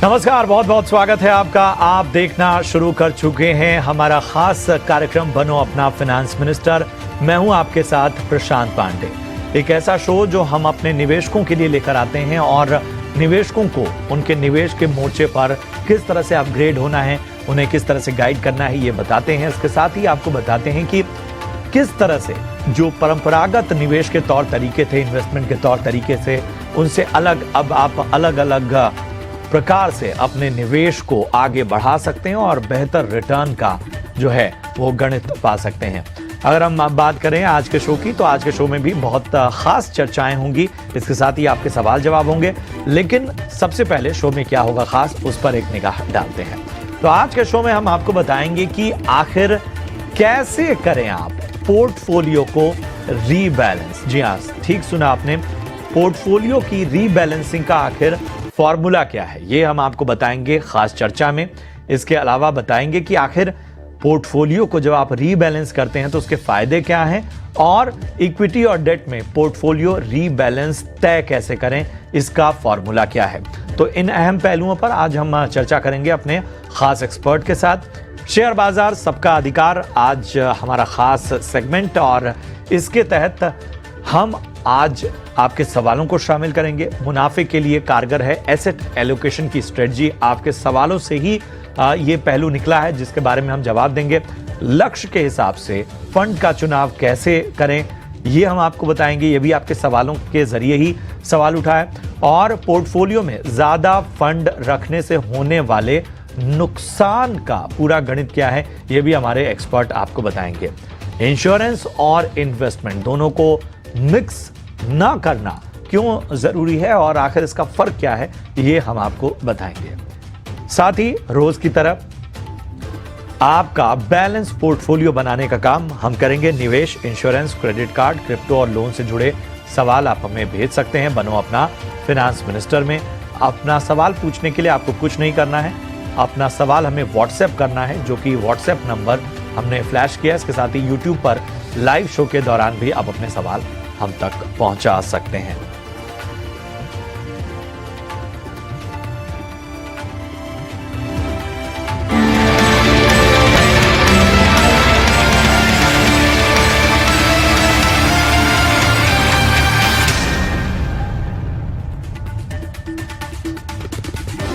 नमस्कार, बहुत बहुत स्वागत है आपका। आप देखना शुरू कर चुके हैं हमारा खास कार्यक्रम बनो अपना फाइनेंस मिनिस्टर। मैं हूं आपके साथ प्रशांत पांडे। एक ऐसा शो जो हम अपने निवेशकों के लिए लेकर आते हैं और निवेशकों को उनके निवेश के मोर्चे पर किस तरह से अपग्रेड होना है, उन्हें किस तरह से गाइड करना है, ये बताते हैं। इसके साथ ही आपको बताते हैं कि किस तरह से जो परंपरागत निवेश के तौर तरीके थे, इन्वेस्टमेंट के तौर तरीके से, उनसे अलग अब आप अलग अलग प्रकार से अपने निवेश को आगे बढ़ा सकते हैं और बेहतर रिटर्न का जो है वो गणित पा सकते हैं। अगर हम बात करें आज के शो की, तो आज के शो में भी बहुत खास चर्चाएं होंगी। इसके साथ ही आपके सवाल जवाब होंगे। लेकिन सबसे पहले शो में क्या होगा खास, उस पर एक निगाह डालते हैं। तो आज के शो में हम आपको बताएंगे कि आखिर कैसे करें आप पोर्टफोलियो को रीबैलेंस। जी हाँ, ठीक सुना आपने, पोर्टफोलियो की रीबैलेंसिंग का आखिर फॉर्मूला क्या है, ये हम आपको बताएंगे खास चर्चा में। इसके अलावा बताएंगे कि आखिर पोर्टफोलियो को जब आप रीबैलेंस करते हैं तो उसके फायदे क्या हैं, और इक्विटी और डेट में पोर्टफोलियो रीबैलेंस तय कैसे करें, इसका फॉर्मूला क्या है। तो इन अहम पहलुओं पर आज हम चर्चा करेंगे अपने खास एक्सपर्ट के साथ। शेयर बाजार सबका अधिकार आज हमारा खास सेगमेंट, और इसके तहत हम आज आपके सवालों को शामिल करेंगे। मुनाफे के लिए कारगर है एसेट एलोकेशन की स्ट्रेटजी। आपके सवालों से ही ये पहलू निकला है जिसके बारे में हम जवाब देंगे। लक्ष्य के हिसाब से फंड का चुनाव कैसे करें, ये हम आपको बताएंगे। ये भी आपके सवालों के जरिए ही सवाल उठा है। और पोर्टफोलियो में ज्यादा फंड रखने से होने वाले नुकसान का पूरा गणित क्या है, ये भी हमारे एक्सपर्ट आपको बताएंगे। इंश्योरेंस और इन्वेस्टमेंट दोनों को मिक्स ना करना क्यों जरूरी है और आखिर इसका फर्क क्या है, ये हम आपको बताएंगे। साथ ही रोज की तरह आपका बैलेंस पोर्टफोलियो बनाने का काम हम करेंगे। निवेश, इंश्योरेंस, क्रेडिट कार्ड, क्रिप्टो और लोन से जुड़े सवाल आप हमें भेज सकते हैं बनो अपना फाइनेंस मिनिस्टर में। अपना सवाल पूछने के लिए आपको कुछ नहीं करना है, अपना सवाल हमें व्हाट्सएप करना है, जो कि व्हाट्सएप नंबर हमने फ्लैश किया। इसके साथ ही यूट्यूब पर लाइव शो के दौरान भी आप अपने सवाल हम तक पहुंचा सकते हैं।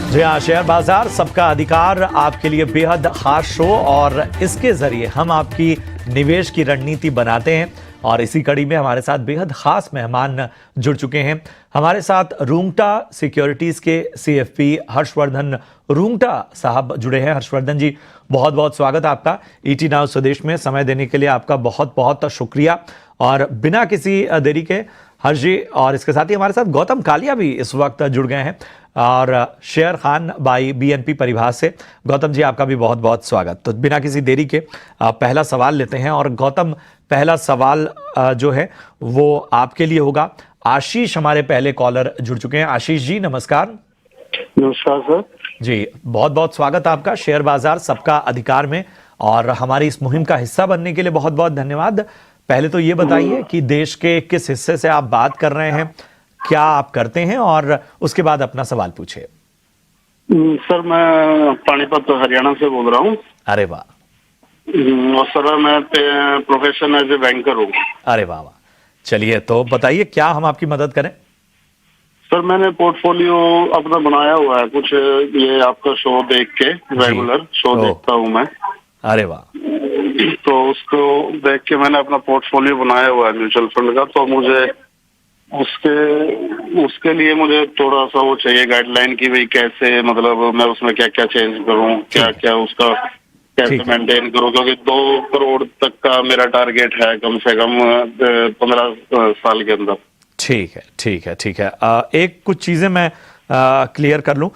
जी हाँ, शेयर बाजार सबका अधिकार आपके लिए बेहद खास शो, और इसके जरिए हम आपकी निवेश की रणनीति बनाते हैं। और इसी कड़ी में हमारे साथ बेहद खास मेहमान जुड़ चुके हैं। हमारे साथ रूंगटा सिक्योरिटीज के सीएफपी हर्षवर्धन रूंगटा साहब जुड़े हैं। हर्षवर्धन जी, बहुत बहुत स्वागत है आपका ईटी नाउ स्वदेश में। समय देने के लिए आपका बहुत बहुत शुक्रिया। और बिना किसी देरी के हर्ष जी, और इसके साथ ही हमारे साथ गौतम कालिया भी इस वक्त जुड़ गए हैं, और शेयर खान बाई बीएनपी परिभाष से। गौतम जी, आपका भी बहुत बहुत स्वागत। तो बिना किसी देरी के पहला सवाल लेते हैं। और गौतम, पहला सवाल जो है वो आपके लिए होगा। आशीष हमारे पहले कॉलर जुड़ चुके हैं। आशीष जी, नमस्कार। नमस्कार सर जी, बहुत बहुत स्वागत आपका शेयर बाजार सबका अधिकार में, और हमारी इस मुहिम का हिस्सा बनने के लिए बहुत बहुत धन्यवाद। पहले तो ये बताइए कि देश के किस हिस्से से आप बात कर रहे हैं, क्या आप करते हैं, और उसके बाद अपना सवाल पूछिए। सर, मैं पानीपत हरियाणा से बोल रहा हूँ। अरे वाह। और सर, मैं प्रोफेशन एज ए बैंकर हूँ। अरे वाह वाह। चलिए, तो बताइए क्या हम आपकी मदद करें। सर, मैंने पोर्टफोलियो अपना बनाया हुआ है कुछ, ये आपका शो देख के, रेगुलर शो देखता हूँ मैं। अरे वाह। तो उसको देख के मैंने अपना पोर्टफोलियो बनाया हुआ है म्यूचुअल फंड का। तो मुझे उसके लिए मुझे थोड़ा सा वो चाहिए गाइडलाइन की, भाई कैसे, मतलब मैं उसमें क्या क्या चेंज करूं, क्या क्या उसका कैसे मेंटेन करूं, क्योंकि 2 करोड़ तक का मेरा टारगेट है कम से कम 15 साल के अंदर। ठीक है, ठीक है, ठीक है। एक कुछ चीजें मैं क्लियर कर लूं।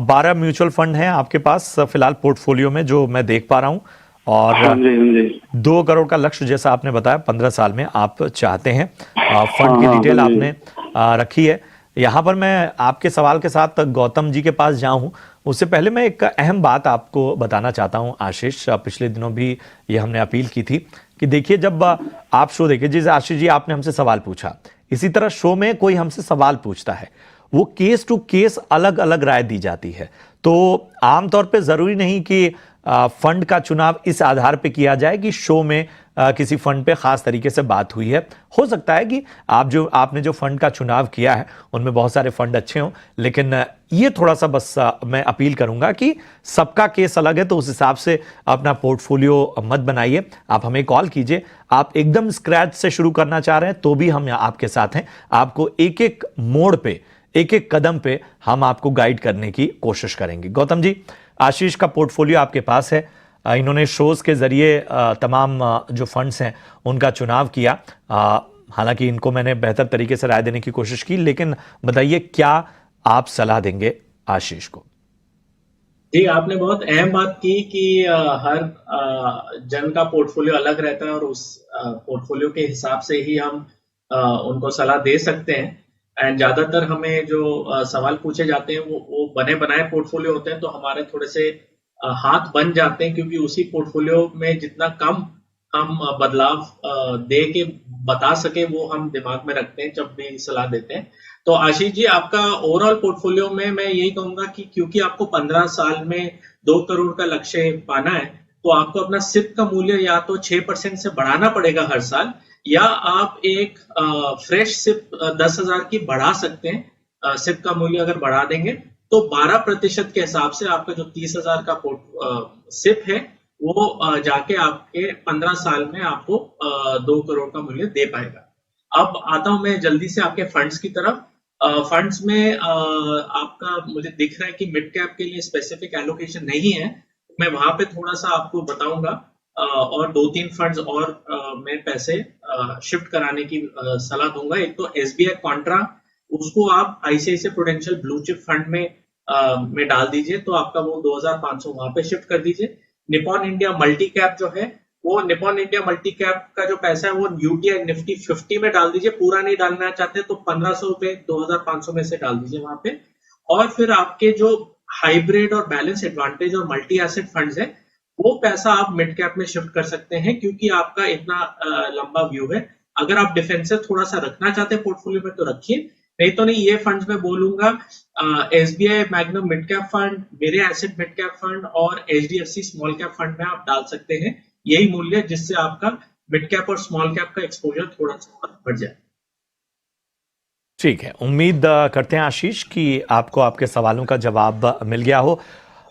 12 म्यूचुअल फंड हैं आपके पास फिलहाल पोर्टफोलियो में, जो मैं देख पा रहा हूं, और हाँ जी। 2 करोड़ का लक्ष्य जैसा आपने बताया 15 साल में आप चाहते हैं। फंड की डिटेल आपने रखी है। यहाँ पर मैं आपके सवाल के साथ गौतम जी के पास जाऊं, उससे पहले मैं एक अहम बात आपको बताना चाहता हूं आशीष। पिछले दिनों भी ये हमने अपील की थी कि देखिए, जब आप शो देखिए, जैसे आशीष जी आपने हमसे सवाल पूछा, इसी तरह शो में कोई हमसे सवाल पूछता है, वो केस टू केस अलग अलग राय दी जाती है। तो आमतौर पे जरूरी नहीं कि फंड का चुनाव इस आधार पे किया जाए कि शो में किसी फंड पे खास तरीके से बात हुई है। हो सकता है कि आपने जो फंड का चुनाव किया है उनमें बहुत सारे फंड अच्छे हों, लेकिन ये थोड़ा सा बस मैं अपील करूंगा कि सबका केस अलग है, तो उस हिसाब से अपना पोर्टफोलियो मत बनाइए। आप हमें कॉल कीजिए। आप एकदम स्क्रैच से शुरू करना चाह रहे हैं तो भी हम आपके साथ हैं। आपको एक एक मोड़ पे, एक एक कदम पे हम आपको गाइड करने की कोशिश करेंगे। गौतम जी, आशीष का पोर्टफोलियो आपके पास है। इन्होंने शोज के जरिए तमाम जो फंड्स हैं उनका चुनाव किया। हालांकि इनको मैंने बेहतर तरीके से राय देने की कोशिश की, लेकिन बताइए क्या आप सलाह देंगे आशीष को? जी, आपने बहुत अहम बात की कि हर जन का पोर्टफोलियो अलग रहता है और उस पोर्टफोलियो के हिसाब से ही हम उनको सलाह दे सकते हैं। एंड ज्यादातर हमें जो सवाल पूछे जाते हैं वो बने बनाए पोर्टफोलियो होते हैं, तो हमारे थोड़े से हाथ बन जाते हैं, क्योंकि उसी पोर्टफोलियो में जितना कम हम बदलाव दे के बता सके वो हम दिमाग में रखते हैं जब भी सलाह देते हैं। तो आशीष जी, आपका ओवरऑल पोर्टफोलियो में मैं यही कहूंगा कि क्योंकि आपको 15 साल में 2 करोड़ का लक्ष्य पाना है, तो आपको अपना सिप का मूल्य या तो 6% से बढ़ाना पड़ेगा हर साल, या आप एक फ्रेश सिप 10,000 की बढ़ा सकते हैं। सिप का मूल्य अगर बढ़ा देंगे तो 12% के हिसाब से आपका जो 30,000 का सिप है वो जाके आपके 15 साल में आपको 2 करोड़ का मूल्य दे पाएगा। अब आता हूं मैं जल्दी से आपके फंड्स की तरफ। फंड्स में आपका मुझे दिख रहा है कि मिड कैप के लिए स्पेसिफिक एलोकेशन नहीं है। मैं वहां पे थोड़ा सा आपको बताऊंगा और 2-3 फंड्स और मैं पैसे शिफ्ट कराने की सलाह दूंगा। एक तो एसबीआई कॉन्ट्रा, उसको आप ICICI prudential blue chip fund में डाल दीजिए, तो आपका वो 2,500 वहां पे शिफ्ट कर दीजिए। निपॉन इंडिया मल्टी कैप जो है, वो निपॉन इंडिया मल्टी कैप का जो पैसा है वो यूटीआई निफ्टी 50 में डाल दीजिए। पूरा नहीं डालना चाहते तो 1,500 रुपए 2,500 में से डाल दीजिए वहां पे। और फिर आपके जो हाइब्रिड और बैलेंस एडवांटेज और मल्टी एसेट फंड्स है, वो पैसा आप मिड कैप में शिफ्ट कर सकते हैं, क्योंकि आपका इतना लंबा व्यू है। अगर आप डिफेंसिव थोड़ा सा रखना चाहते हैं पोर्टफोलियो में तो रखिए, नहीं तो नहीं। ये फंड्स में बोलूंगा SBI magnum mid cap fund, मेरे एसेट मिड कैप फंड और एचडीएफसी स्मॉल कैप फंड में आप डाल सकते हैं। यही मूल्य जिससे आपका मिड कैप और स्मॉल कैप का एक्सपोजर थोड़ा सा बढ़ जाए। ठीक है, उम्मीद करते हैं आशीष कि आपको आपके सवालों का जवाब मिल गया हो।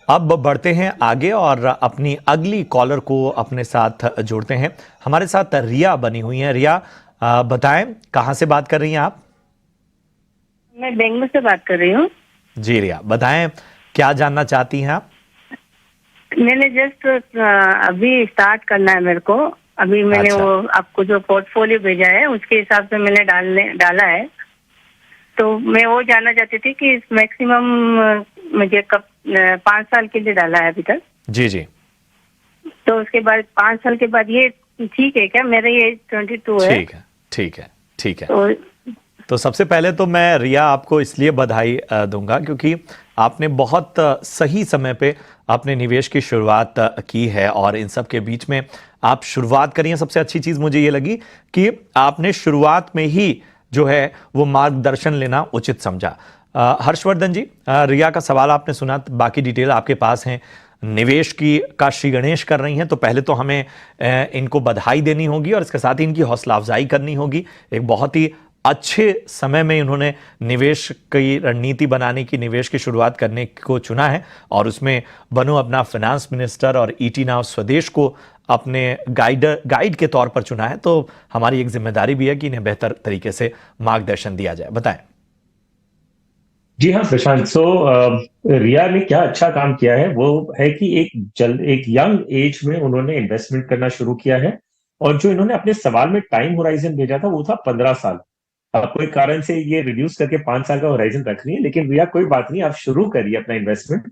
अब बढ़ते हैं आगे और अपनी अगली कॉलर को अपने साथ जोड़ते हैं। हमारे साथ रिया बनी हुई हैं। रिया, बताएं कहां से बात कर रही हैं आप? मैं बेंगलुरु से बात कर रही हूँ। जी रिया, बताएं क्या जानना चाहती हैं आप? मैंने जस्ट अभी स्टार्ट करना है मेरे को। अभी मैंने अच्छा। वो आपको जो पोर्टफोलियो भेजा है उसके हिसाब से मैंने डाला है। तो मैं वो जानना चाहती थी कि मैक्सिमम मुझे कब 5 साल के लिए डाला है अभी तक। जी जी। तो उसके बाद 5 साल के बाद ये ठीक है क्या? मेरा ये 22 है। ठीक है, ठीक है, ठीक है। तो सबसे पहले तो मैं रिया आपको इसलिए बधाई दूंगा क्योंकि आपने बहुत सही समय पे अपने निवेश की शुरुआत की है और इन सब के बीच में आप शुरुआत करी है। सबसे अच्छी चीज मुझे ये लगी कि आपने शुरुआत में ही जो है वो मार्गदर्शन लेना उचित समझा। हर्षवर्धन जी, रिया का सवाल आपने सुना, बाकी डिटेल आपके पास हैं। निवेश की का श्री गणेश कर रही हैं, तो पहले तो हमें इनको बधाई देनी होगी और इसके साथ ही इनकी हौसला अफजाई करनी होगी। एक बहुत ही अच्छे समय में इन्होंने निवेश की रणनीति बनाने की, निवेश की शुरुआत करने को चुना है और उसमें बनो अपना फाइनेंस मिनिस्टर और ईटी नाउ स्वदेश को अपने गाइड के तौर पर चुना है। तो हमारी एक जिम्मेदारी भी है कि इन्हें बेहतर तरीके से मार्गदर्शन दिया जाए। बताएं। जी हाँ प्रशांत, रिया ने क्या अच्छा काम किया है वो है कि एक यंग एज में उन्होंने इन्वेस्टमेंट करना शुरू किया है और जो इन्होंने अपने सवाल में टाइम होराइजन भेजा था वो था 15 साल। कोई कारण से ये रिड्यूस करके 5 साल का होराइजन रख रही है, लेकिन रिया कोई बात नहीं, आप शुरू करिए अपना इन्वेस्टमेंट।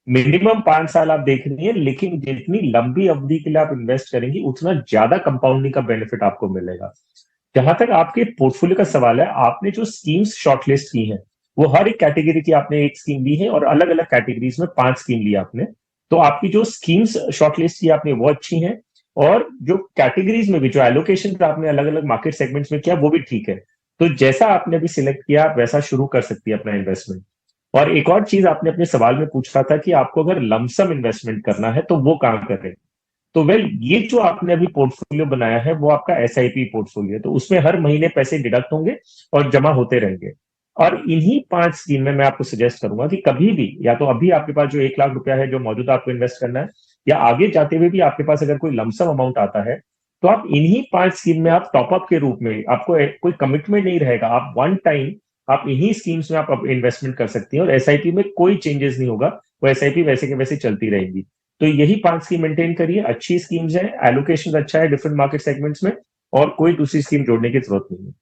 मिनिमम 5 साल आप देख रही है, लेकिन जितनी लंबी अवधि के लिए आप इन्वेस्ट करेंगी उतना ज्यादा कंपाउंडिंग का बेनिफिट आपको मिलेगा। जहां तक आपके पोर्टफोलियो का सवाल है, आपने जो स्कीम्स शॉर्टलिस्ट की हैं वो हर एक कैटेगरी की आपने एक स्कीम ली है और अलग अलग कैटेगरीज में 5 स्कीम ली आपने। तो आपकी जो स्कीम्स शॉर्टलिस्ट की आपने वो अच्छी हैं और जो कैटेगरीज में भी जो एलोकेशन आपने अलग अलग मार्केट सेगमेंट्स में किया वो भी ठीक है। तो जैसा आपने अभी सिलेक्ट किया आप वैसा शुरू कर सकती है अपना इन्वेस्टमेंट। और एक और चीज आपने अपने सवाल में पूछा था कि आपको अगर लमसम इन्वेस्टमेंट करना है तो वो कहाँ करें। तो वेल ये जो आपने अभी पोर्टफोलियो बनाया है वो आपका एसआईपी पोर्टफोलियो है, तो उसमें हर महीने पैसे डिडक्ट होंगे और जमा होते रहेंगे। और इन्हीं 5 स्कीम में मैं आपको सजेस्ट करूंगा कि कभी भी, या तो अभी आपके पास जो 1 लाख रुपया है जो मौजूदा आपको इन्वेस्ट करना है, या आगे जाते हुए भी आपके पास अगर कोई लमसम अमाउंट आता है, तो आप इन्हीं 5 स्कीम में आप टॉपअप के रूप में, आपको कोई कमिटमेंट नहीं रहेगा, आप वन टाइम आप इन्हीं स्कीम्स में आप इन्वेस्टमेंट कर सकती हैं और एसआईपी में कोई चेंजेस नहीं होगा, वो एसआईपी वैसे के वैसे चलती रहेगी। तो यही 5 स्कीम मेंटेन करिए, अच्छी स्कीम्स है, एलोकेशन अच्छा है डिफरेंट मार्केट सेगमेंट्स में, और कोई दूसरी स्कीम जोड़ने की जरूरत नहीं है।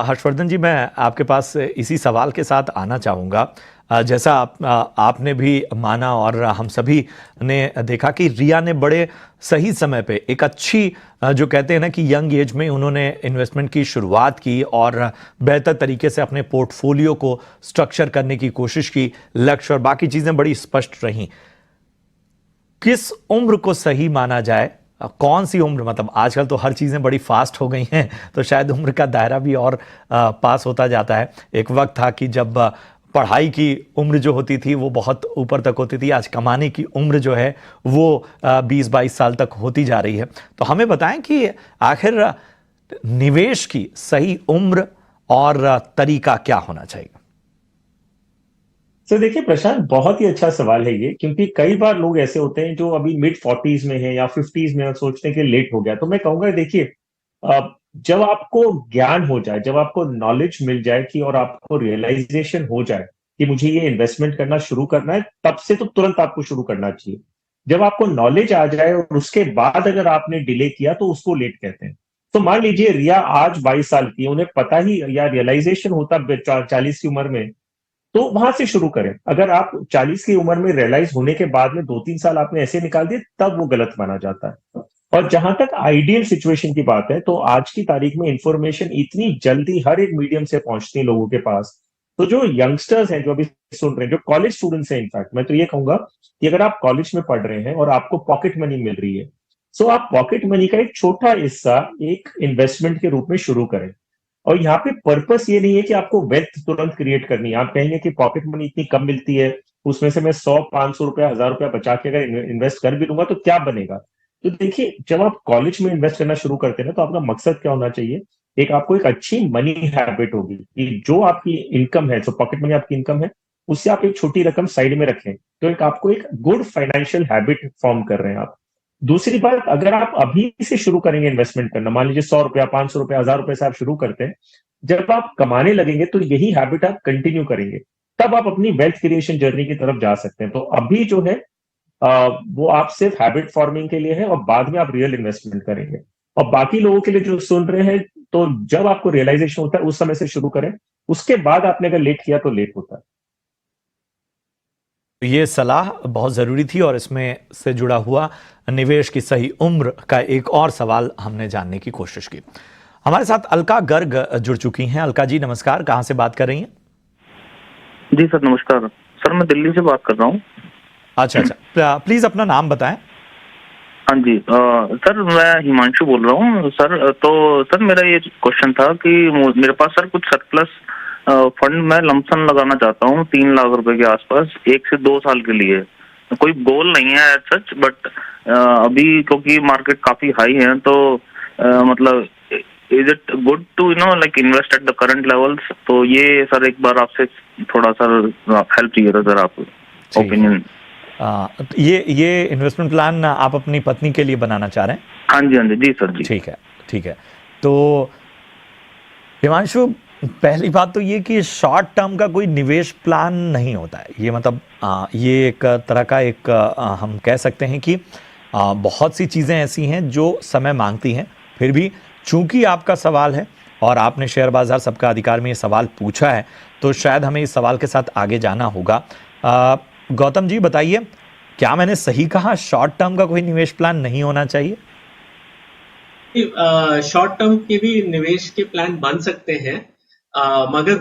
हर्षवर्धन जी, मैं आपके पास इसी सवाल के साथ आना चाहूँगा। जैसा आपने भी माना और हम सभी ने देखा कि रिया ने बड़े सही समय पे एक अच्छी, जो कहते हैं ना कि यंग एज में उन्होंने इन्वेस्टमेंट की शुरुआत की और बेहतर तरीके से अपने पोर्टफोलियो को स्ट्रक्चर करने की कोशिश की, लक्ष्य और बाकी चीज़ें बड़ी स्पष्ट रहीं। किस उम्र को सही माना जाए, कौन सी उम्र, मतलब आजकल तो हर चीज़ें बड़ी फास्ट हो गई हैं, तो शायद उम्र का दायरा भी और पास होता जाता है। एक वक्त था कि जब पढ़ाई की उम्र जो होती थी वो बहुत ऊपर तक होती थी, आज कमाने की उम्र जो है वो 20-22 साल तक होती जा रही है। तो हमें बताएं कि आखिर निवेश की सही उम्र और तरीका क्या होना चाहिए। तो देखिए प्रशांत, बहुत ही अच्छा सवाल है ये, क्योंकि कई बार लोग ऐसे होते हैं जो अभी मिड 40s में है या 50s में, और सोचते हैं कि लेट हो गया। तो मैं कहूंगा देखिए, जब आपको ज्ञान हो जाए, जब आपको नॉलेज मिल जाए कि, और आपको रियलाइजेशन हो जाए कि मुझे ये इन्वेस्टमेंट करना शुरू करना है, तब से तो तुरंत आपको शुरू करना चाहिए। जब आपको नॉलेज आ जाए और उसके बाद अगर आपने डिले किया तो उसको लेट कहते हैं। तो मान लीजिए रिया आज 22 साल की, उन्हें पता ही या रियलाइजेशन होता 40 की उम्र में, तो वहां से शुरू करें। अगर आप 40 की उम्र में रियलाइज होने के बाद में 2-3 साल आपने ऐसे निकाल दिए, तब वो गलत माना जाता है। और जहां तक आइडियल सिचुएशन की बात है, तो आज की तारीख में इंफॉर्मेशन इतनी जल्दी हर एक मीडियम से पहुंचती है लोगों के पास। तो जो यंगस्टर्स हैं जो अभी सुन रहे हैं, जो कॉलेज स्टूडेंट्स हैं, इनफैक्ट मैं तो ये कहूंगा कि अगर आप कॉलेज में पढ़ रहे हैं और आपको पॉकेट मनी मिल रही है, तो आप पॉकेट मनी का एक छोटा हिस्सा एक इन्वेस्टमेंट के रूप में शुरू करें। और यहाँ पे पर्पस ये नहीं है कि आपको वेल्थ तुरंत क्रिएट करनी है। आप कहेंगे कि पॉकेट मनी इतनी कम मिलती है, उसमें से मैं 100-500 रुपया, 1000 रुपया बचा के अगर इन्वेस्ट कर भी दूंगा तो क्या बनेगा। तो देखिए, जब आप कॉलेज में इन्वेस्ट करना शुरू करते हैं ना, तो आपका मकसद क्या होना चाहिए, आपको एक अच्छी मनी हैबिट होगी कि जो आपकी इनकम है, जो पॉकेट मनी आपकी इनकम है, उससे आप एक छोटी रकम साइड में रखें। तो आपको एक गुड फाइनेंशियल हैबिट फॉर्म कर रहे हैं आप। दूसरी बात, अगर आप अभी से शुरू करेंगे इन्वेस्टमेंट करना, मान लीजिए 100 रुपया, 500 रुपया, 1000 रुपये से आप शुरू करते हैं, जब आप कमाने लगेंगे तो यही हैबिट आप कंटिन्यू करेंगे, तब आप अपनी वेल्थ क्रिएशन जर्नी की तरफ जा सकते हैं। तो अभी जो है वो आप सिर्फ हैबिट फॉर्मिंग के लिए है, और बाद में आप रियल इन्वेस्टमेंट करेंगे। और बाकी लोगों के लिए जो सुन रहे हैं, तो जब आपको रियलाइजेशन होता है उस समय से शुरू करें, उसके बाद आपने अगर लेट किया तो लेट होता है। ये सलाह बहुत ज़रूरी थी और इसमें से जुड़ा हुआ निवेश की सही उम्र का एक और सवाल हमने जानने की कोशिश की। हमारे साथ अलका गर्ग जुड़ चुकी हैं। अलका जी नमस्कार, कहाँ से बात कर रही हैं? जी सर नमस्कार सर, मैं दिल्ली से बात कर रहा हूँ। अच्छा, प्लीज अपना नाम बताएं। हाँ जी सर, मैं हिमांशु बोल रहा हूँ सर। तो सर मेरा ये क्वेश्चन था कि मेरे पास सर कुछ सरप्लस फंड मैं लमसम लगाना चाहता हूँ 3 लाख रुपए के आसपास 1 से 2 साल के लिए। कोई गोल नहीं है एज सच, बट अभी क्योंकि मार्केट काफी हाई है, तो मतलब is it good to like invest at the current levels. तो ये सर एक बार आपसे थोड़ा सा हेल्प चाहिए था सर, आप ओपिनियन। ये इन्वेस्टमेंट प्लान आप अपनी पत्नी के लिए बनाना चाह रहे हैं? हाँ जी जी सर जी। ठीक है। तो हिमांशु, पहली बात तो ये कि शॉर्ट टर्म का कोई निवेश प्लान नहीं होता है। ये मतलब ये एक तरह का हम कह सकते हैं कि बहुत सी चीज़ें ऐसी हैं जो समय मांगती हैं। फिर भी चूंकि आपका सवाल है और आपने शेयर बाजार सबका अधिकार में ये सवाल पूछा है, तो शायद हमें इस सवाल के साथ आगे जाना होगा। गौतम जी बताइए, क्या मैंने सही कहा, शॉर्ट टर्म का कोई निवेश प्लान नहीं होना चाहिए? शॉर्ट टर्म के भी निवेश के प्लान बन सकते हैं, मगर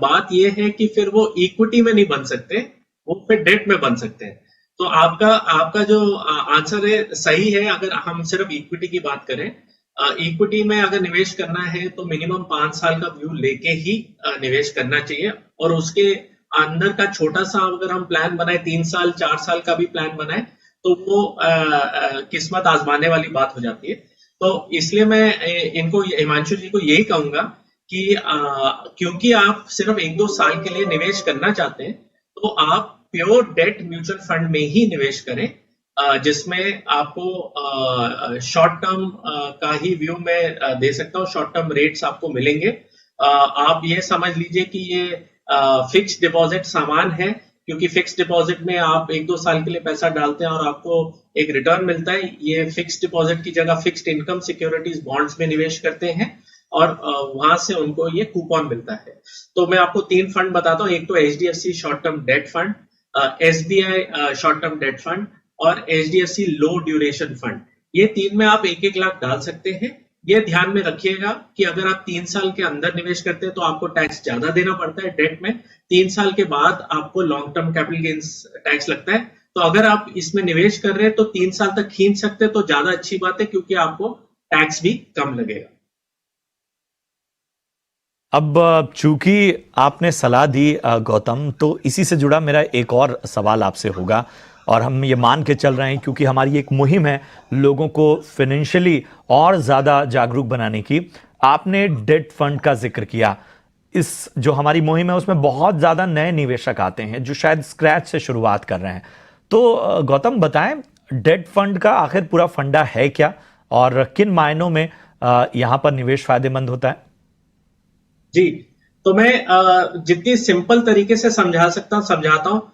बात यह है कि फिर वो इक्विटी में नहीं बन सकते, वो फिर डेट में बन सकते हैं। तो आपका जो आंसर है सही है, अगर हम सिर्फ इक्विटी की बात करें। इक्विटी में अगर निवेश करना है तो मिनिमम 5 साल का व्यू लेके ही निवेश करना चाहिए, और उसके अंदर का छोटा सा अगर हम प्लान बनाए 3 साल 4 साल का भी प्लान बनाए तो वो किस्मत आजमाने वाली बात हो जाती है। तो इसलिए मैं इनको हिमांशु जी को यही कहूंगा कि क्योंकि आप सिर्फ 1-2 साल के लिए निवेश करना चाहते हैं तो आप प्योर डेट म्यूचुअल फंड में ही निवेश करें, जिसमें आपको शॉर्ट टर्म का ही व्यू में दे सकता हूँ, शॉर्ट टर्म रेट्स आपको मिलेंगे। आप ये समझ लीजिए कि ये फिक्स डिपॉजिट सामान है, क्योंकि फिक्स डिपॉजिट में आप 1-2 साल के लिए पैसा डालते हैं और आपको एक रिटर्न मिलता है। ये फिक्स डिपॉजिट की जगह फिक्स्ड इनकम सिक्योरिटीज बॉन्ड्स में निवेश करते हैं और वहां से उनको ये कूपन मिलता है। तो मैं आपको 3 फंड बताता हूँ, एक तो HDFC short term debt fund, SBI short term debt fund और HDFC लो ड्यूरेशन फंड। ये 3 में आप 1-1 लाख डाल सकते हैं। ये ध्यान में रखिएगा कि अगर आप 3 साल के अंदर निवेश करते हैं तो आपको टैक्स ज्यादा देना पड़ता है डेट में, 3 साल के बाद आपको long term capital gains tax लगता है। तो अगर आप इसमें निवेश कर रहे हैं तो 3 साल तक खींच सकते हैं तो ज्यादा अच्छी बात है, क्योंकि आपको टैक्स भी कम लगेगा। अब चूंकि आपने सलाह दी गौतम, तो इसी से जुड़ा मेरा एक और सवाल आपसे होगा, और हम ये मान के चल रहे हैं क्योंकि हमारी एक मुहिम है लोगों को फाइनेंशियली और ज़्यादा जागरूक बनाने की। आपने डेट फंड का जिक्र किया, इस जो हमारी मुहिम है उसमें बहुत ज़्यादा नए निवेशक आते हैं जो शायद स्क्रैच से शुरुआत कर रहे हैं। तो गौतम बताएं, डेट फंड का आखिर पूरा फंडा है क्या और किन मायनों में यहाँ पर निवेश फायदेमंद होता है? जी, तो मैं जितनी सिंपल तरीके से समझा सकता हूँ समझाता हूँ।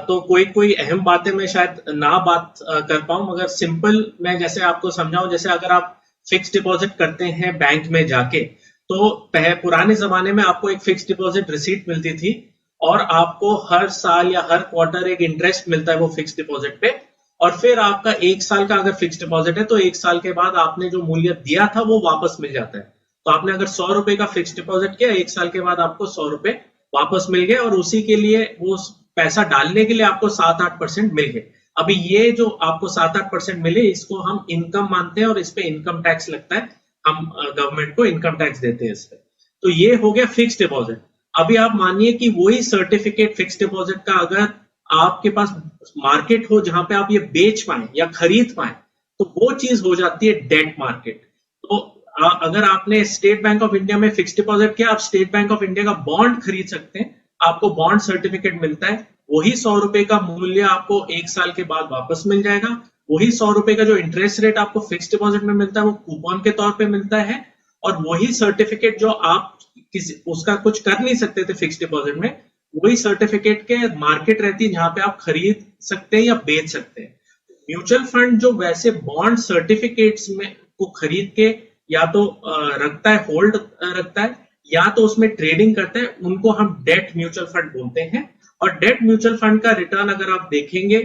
तो कोई अहम बातें मैं शायद ना बात कर पाऊं, मगर सिंपल मैं जैसे आपको समझाऊं, जैसे अगर आप फिक्स डिपॉजिट करते हैं बैंक में जाके, तो पुराने जमाने में आपको एक फिक्स डिपॉजिट रिसीट मिलती थी और आपको हर साल या हर क्वार्टर एक इंटरेस्ट मिलता है वो फिक्स डिपॉजिट पे, और फिर आपका 1 साल का अगर फिक्स डिपॉजिट है तो 1 साल के बाद आपने जो मूल्य दिया था वो वापस मिल जाता है। तो आपने अगर 100 रुपए का फिक्स डिपॉजिट किया, 1 साल के बाद आपको 100 रुपए वापस मिल गए और उसी के लिए वो पैसा डालने के लिए आपको 7-8% मिल गए। अभी ये जो आपको 7-8% मिले इसको हम इनकम मानते हैं और इस पे इनकम टैक्स लगता है, हम गवर्नमेंट को इनकम टैक्स देते हैं इस पे। तो ये हो गया फिक्स डिपॉजिट। अभी आप मानिए कि वही सर्टिफिकेट फिक्स डिपॉजिट का अगर आपके पास मार्केट हो जहां पे आप ये बेच पाए या खरीद पाए, तो वो चीज हो जाती है डेट मार्केट। तो अगर आपने स्टेट बैंक ऑफ इंडिया में फिक्स डिपॉजिट किया, आप स्टेट बैंक ऑफ इंडिया का बॉन्ड खरीद सकते हैं, आपको बॉन्ड सर्टिफिकेट मिलता है, वही 100 रुपए का मूल्य आपको 1 साल के बाद वापस मिल जाएगा। वही 100 रुपए का जो इंटरेस्ट रेट आपको फिक्स डिपॉजिट में मिलता है वो कूपन के तौर पे मिलता है, और वही सर्टिफिकेट जो आप उसका कुछ कर नहीं सकते थे फिक्स डिपॉजिट में, वही सर्टिफिकेट के मार्केट रहती है जहां पे आप खरीद सकते हैं या बेच सकते हैं। म्यूचुअल फंड जो वैसे बॉन्ड सर्टिफिकेट्स में को खरीद के या तो रखता है, होल्ड रखता है, या तो उसमें ट्रेडिंग करता है, उनको हम डेट म्यूचुअल फंड बोलते हैं। और डेट म्यूचुअल फंड का रिटर्न अगर आप देखेंगे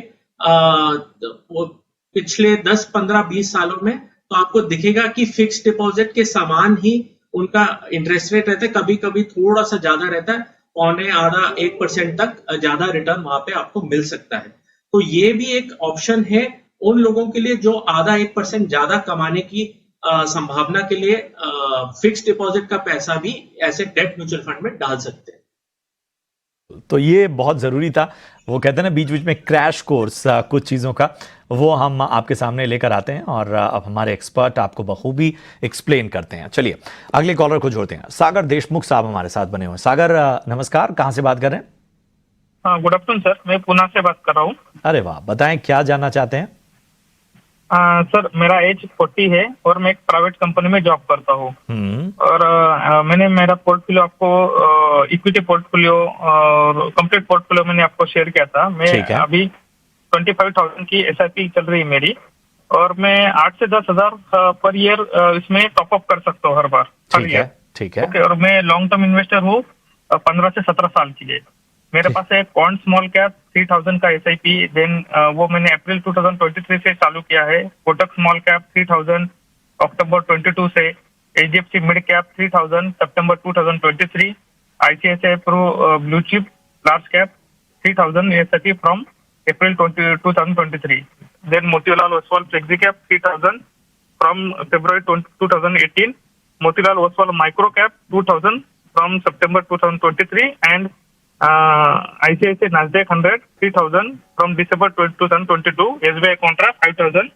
वो पिछले 10, 15, 20 सालों में, तो आपको दिखेगा कि फिक्स डिपॉजिट के समान ही उनका इंटरेस्ट रेट रहता है, कभी कभी थोड़ा सा ज्यादा रहता है, 0.25-1% तक ज्यादा रिटर्न वहां पे आपको मिल सकता है। तो ये भी एक ऑप्शन है उन लोगों के लिए जो 0.5-1% ज्यादा कमाने की संभावना के लिए फिक्स डिपॉजिट का पैसा भी ऐसे डेट म्यूचुअल फंड में डाल सकते हैं। तो ये बहुत ज़रूरी था। वो कहते हैं ना बीच बीच में क्रैश कोर्स कुछ चीज़ों का, वो हम आपके सामने लेकर आते हैं और अब हमारे एक्सपर्ट आपको बखूबी एक्सप्लेन करते हैं। चलिए अगले कॉलर को जोड़ते हैं। सागर देशमुख साहब हमारे साथ बने हुए हैं। सागर नमस्कार, कहाँ से बात कर रहे हैं? हाँ, गुड आफ्टरनून सर, मैं पुणे से बात कर रहा हूँ। अरे वाह, बताएं क्या जानना चाहते हैं? सर मेरा एज 40 है और मैं एक प्राइवेट कंपनी में जॉब करता हूँ, और मैंने मेरा पोर्टफोलियो आपको इक्विटी पोर्टफोलियो और कंप्लीट पोर्टफोलियो मैंने आपको शेयर किया था। मैं अभी 25,000 की SIP चल रही है मेरी, और मैं 8 से 10,000 पर ईयर इसमें टॉपअप कर सकता हूँ हर बार, हर ईयर। ठीक है। ओके, और मैं लॉन्ग टर्म इन्वेस्टर हूँ, 15 से 17 साल की है। मेरे पास एक क्वांट स्मॉल कैप 3,000 का SIP, देन वो मैंने अप्रैल 2023 से चालू किया है। कोटक स्मॉल कैप 3,000 अक्टूबर 22 से, HDFC मिड कैप 3,000 सितंबर 2023, ICICI Pru blue chip large cap 3,000 SIP from April 2023, then Motilal Oswal flexi cap 3,000 from February 2018, Motilal Oswal Micro Cap 2000 from September 2023, and ICICI Nasdaq 100 3000 from December 2022, SBI Contra 5000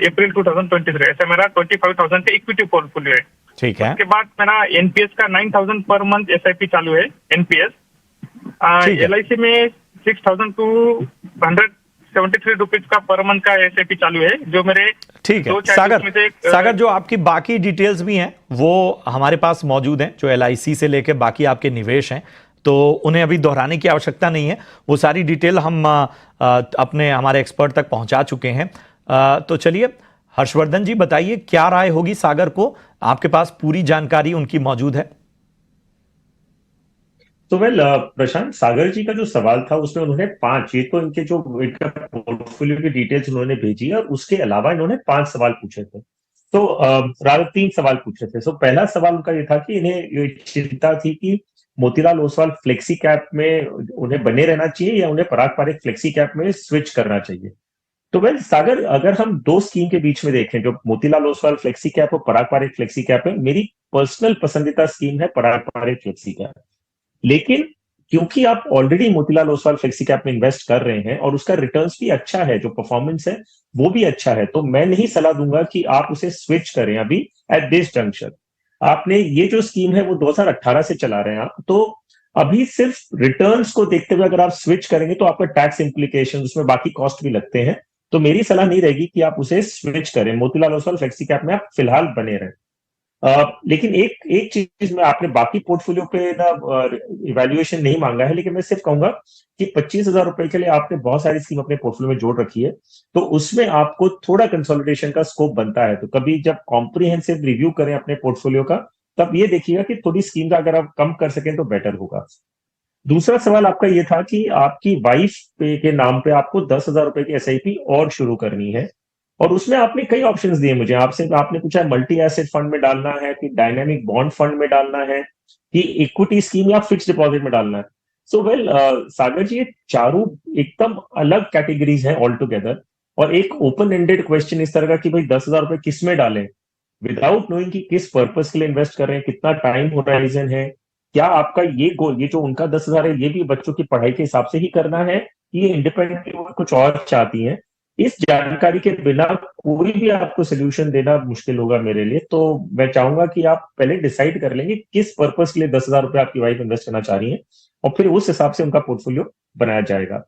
अप्रैल 2023। ऐसा मेरा 25,000 का equity portfolio है। ठीक है। उसके बाद मेरा एनपीएस का 9,000 पर मंथ एसआईपी चालू है। एनपीएस एलआईसी में 6,273 रुपीज का पर मंथ का एसआईपी चालू है, जो मेरे ठीक है। सागर जो आपकी बाकी डिटेल्स भी हैं वो हमारे पास मौजूद हैं, जो एलआईसी से लेकर बाकी आपके निवेश हैं, तो उन्हें अभी दोहराने की आवश्यकता नहीं है। वो सारी डिटेल हम अपने हमारे एक्सपर्ट तक पहुंचा चुके हैं। तो चलिए हर्षवर्धन जी बताइए, क्या राय होगी सागर को? आपके पास पूरी जानकारी उनकी मौजूद है। तो प्रशांत, सागर जी का जो सवाल था उसमें उन्होंने 5, ये तो इनके जो इनका पोर्टफोलियो की डिटेल्स उन्होंने भेजी और उसके अलावा इन्होंने 5 सवाल पूछे थे। तो रात 3 सवाल पूछे थे। तो पहला सवाल उनका ये था कि इन्हें ये चिंता थी कि मोतीलाल ओसवाल फ्लेक्सी कैप में उन्हें बने रहना चाहिए या उन्हें पराग पारेख फ्लेक्सी कैप में स्विच करना चाहिए। तो सागर, अगर हम 2 स्कीम के बीच में देखें, जो मोतीलाल ओसवाल फ्लेक्सी कैप और पराग पारेख फ्लेक्सी कैप है, मेरी पर्सनल पसंदीदा स्कीम है पराग पारेख फ्लेक्सी कैप। लेकिन क्योंकि आप already Motilal Oswal flexi cap में इन्वेस्ट कर रहे हैं और उसका रिटर्न्स भी अच्छा है, जो परफॉर्मेंस है वो भी अच्छा है, तो मैं नहीं सलाह दूंगा कि आप उसे स्विच करें अभी एट दिस जंक्शन। आपने ये जो स्कीम है वो 2018 से चला रहे हैं आप, तो अभी सिर्फ रिटर्न्स को देखते हुए अगर आप स्विच करेंगे तो आपका टैक्स इंप्लीकेशन, उसमें बाकी कॉस्ट भी लगते हैं, तो मेरी सलाह नहीं रहेगी कि आप उसे स्विच करें। मोतीलाल ओसवाल फ्लेक्सी कैप में आप फिलहाल बने रहें। लेकिन एक चीज में, आपने बाकी पोर्टफोलियो पे ना इवैल्यूएशन नहीं मांगा है, लेकिन मैं सिर्फ कहूंगा कि 25,000 रुपए के लिए आपने बहुत सारी स्कीम अपने पोर्टफोलियो में जोड़ रखी है, तो उसमें आपको थोड़ा कंसोलिडेशन का स्कोप बनता है। तो कभी जब कॉम्प्रिहेंसिव रिव्यू करें अपने पोर्टफोलियो का, तब ये देखिएगा कि थोड़ी स्कीम का अगर आप कम कर सकें तो बेटर होगा। दूसरा सवाल आपका ये था कि आपकी वाइफ के नाम पे आपको 10,000 रुपए की एसआईपी और शुरू करनी है, और उसमें आपने कई ऑप्शंस दिए मुझे। आपने पूछा मल्टी एसेट फंड में डालना है, कि डायनामिक बॉन्ड फंड में डालना है, कि इक्विटी स्कीम या फिक्स डिपॉजिट में डालना है। सो सागर जी, ये चारों एकदम अलग कैटेगरीज हैं ऑल टुगेदर, और एक ओपन एंडेड क्वेश्चन इस तरह का कि भाई 10,000 रुपए किस में डालें, विदाउट नोइंग कि किस पर्पस के लिए इन्वेस्ट कर रहे हैं, कितना टाइम होराइजन है, क्या आपका ये गोल, ये जो उनका 10,000 है, ये भी बच्चों की पढ़ाई के हिसाब से ही करना है, ये इंडिपेंडेंटली कुछ और चाहती हैं। इस जानकारी के बिना कोई भी आपको सोल्यूशन देना मुश्किल होगा मेरे लिए। तो मैं चाहूंगा कि आप पहले डिसाइड कर लेंगे किस पर्पस के लिए 10,000 रुपए आपकी वाइफ इन्वेस्ट करना चाह रही है, और फिर उस हिसाब से उनका पोर्टफोलियो बनाया जाएगा।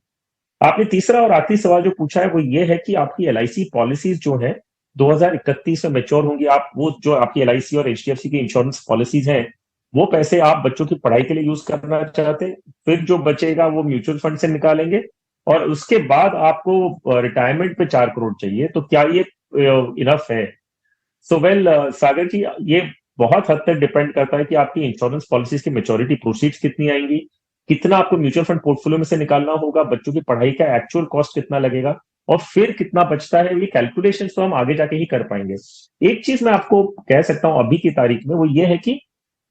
आपने तीसरा और आखिरी सवाल जो पूछा है वो ये है कि आपकी एलआईसी पॉलिसीज जो है 2031 में मैच्योर होंगी। आप वो जो आपकी एलआईसी और एचडीएफसी की इंश्योरेंस पॉलिसीज हैं, वो पैसे आप बच्चों की पढ़ाई के लिए यूज करना चाहते हैं, फिर जो बचेगा वो म्यूचुअल फंड से निकालेंगे, और उसके बाद आपको रिटायरमेंट पे 4 करोड़ चाहिए। तो क्या ये इनफ है? सागर जी, ये बहुत हद तक डिपेंड करता है कि आपकी इंश्योरेंस पॉलिसीज की मैच्योरिटी प्रोसीड्स कितनी आएंगी, कितना आपको म्यूचुअल फंड पोर्टफोलियो में से निकालना होगा, बच्चों की पढ़ाई का एक्चुअल कॉस्ट कितना लगेगा, और फिर कितना बचता है। ये कैलकुलेशन तो हम आगे जाके ही कर पाएंगे। एक चीज मैं आपको कह सकता हूं अभी की तारीख में, वो ये है कि